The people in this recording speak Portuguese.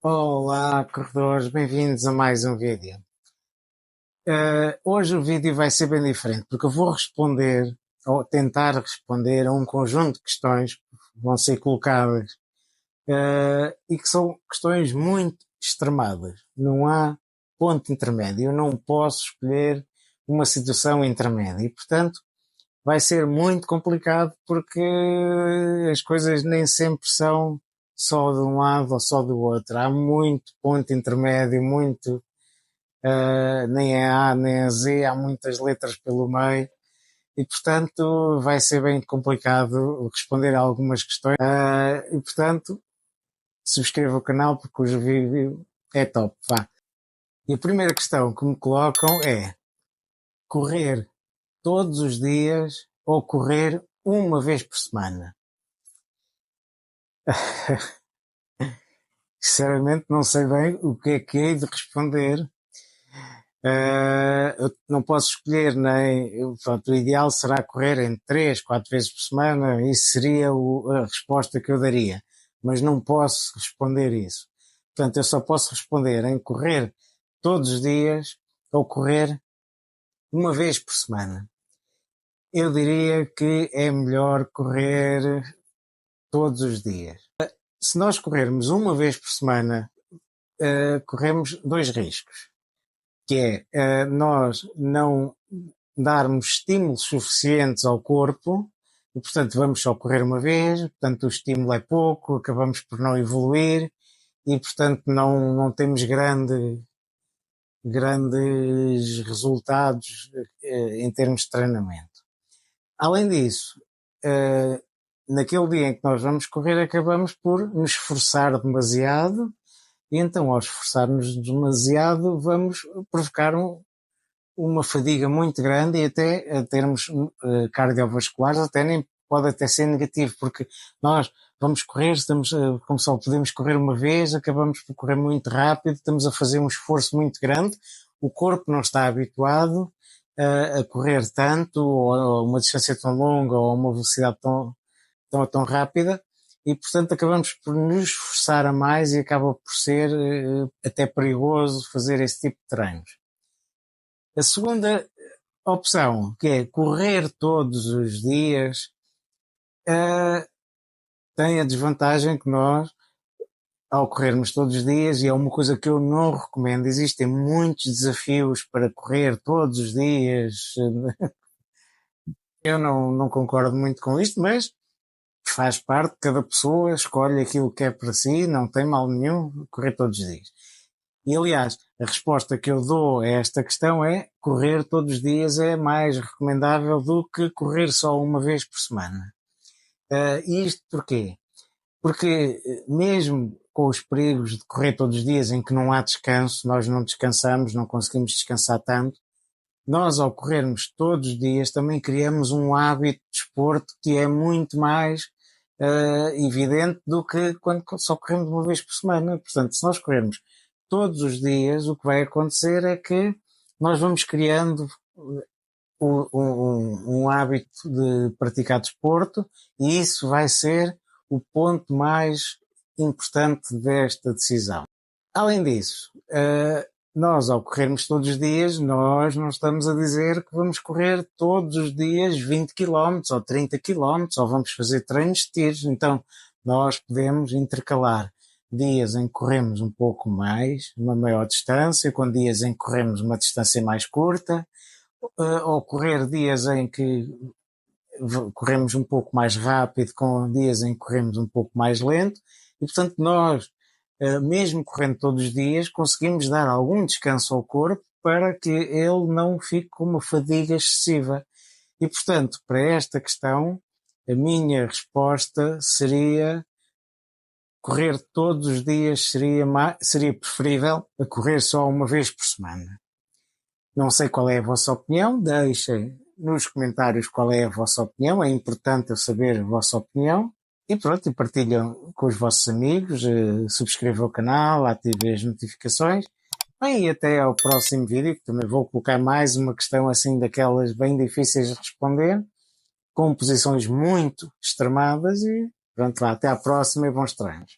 Olá, corredores, bem-vindos a mais um vídeo. Hoje o vídeo vai ser bem diferente, porque eu vou responder, ou tentar responder a um conjunto de questões que vão ser colocadas, e que são questões muito extremadas. Não há ponto intermédio, eu não posso escolher uma situação intermédia e, portanto, vai ser muito complicado porque as coisas nem sempre são só de um lado ou só do outro. Há muito ponto intermédio, muito, nem é A nem é Z, há muitas letras pelo meio e, portanto, vai ser bem complicado responder a algumas questões. E, portanto, subscreva o canal porque o vídeo é top. Vá. E a primeira questão que me colocam é correr todos os dias ou correr uma vez por semana? Sinceramente não sei bem o que é hei de responder. Eu não posso escolher nem. Pronto, o ideal será correr em 3, 4 vezes por semana, isso seria a resposta que eu daria, mas não posso responder isso. Portanto, eu só posso responder em correr todos os dias ou correr uma vez por semana. Eu diria que é melhor correr todos os dias. Se nós corrermos uma vez por semana, corremos dois riscos, que é nós não darmos estímulos suficientes ao corpo e, portanto, vamos só correr uma vez, portanto, o estímulo é pouco, acabamos por não evoluir e, portanto, não temos grandes resultados em termos de treinamento. Além disso, naquele dia em que nós vamos correr, acabamos por nos esforçar demasiado e então, ao esforçar-nos demasiado, vamos provocar uma fadiga muito grande e até a termos cardiovasculares, até nem pode até ser negativo, porque nós vamos correr, estamos, como só podemos correr uma vez, acabamos por correr muito rápido, estamos a fazer um esforço muito grande, o corpo não está habituado a correr tanto, ou a uma distância tão longa, ou a uma velocidade tão rápida, e portanto acabamos por nos esforçar a mais e acaba por ser até perigoso fazer esse tipo de treinos. A segunda opção, que é correr todos os dias, tem a desvantagem que nós, ao corrermos todos os dias, e é uma coisa que eu não recomendo, existem muitos desafios para correr todos os dias. Eu não concordo muito com isto, mas faz parte, cada pessoa escolhe aquilo que é para si, não tem mal nenhum correr todos os dias. E aliás, a resposta que eu dou a esta questão é correr todos os dias é mais recomendável do que correr só uma vez por semana. E isto porquê? Porque mesmo com os perigos de correr todos os dias em que não há descanso, nós não descansamos, não conseguimos descansar tanto, nós ao corrermos todos os dias também criamos um hábito de desporto que é muito mais evidente do que quando só corremos uma vez por semana. Portanto, se nós corrermos todos os dias, o que vai acontecer é que nós vamos criando um hábito de praticar desporto e isso vai ser o ponto mais importante desta decisão. Além disso, nós ao corrermos todos os dias, nós não estamos a dizer que vamos correr todos os dias 20 km ou 30 km ou vamos fazer treinos de tiros. Então, nós podemos intercalar dias em que corremos um pouco mais, uma maior distância, com dias em que corremos uma distância mais curta, ou correr dias em que corremos um pouco mais rápido, com dias em que corremos um pouco mais lento, e portanto nós, mesmo correndo todos os dias, conseguimos dar algum descanso ao corpo para que ele não fique com uma fadiga excessiva. E portanto, para esta questão, a minha resposta seria correr todos os dias seria preferível a correr só uma vez por semana. Não sei qual é a vossa opinião, deixem nos comentários qual é a vossa opinião, é importante eu saber a vossa opinião. E pronto, e partilham com os vossos amigos, subscrevam o canal, ativem as notificações. Bem, e até ao próximo vídeo, que também vou colocar mais uma questão assim daquelas bem difíceis de responder, com posições muito extremadas e pronto, lá, até à próxima e bons treinos.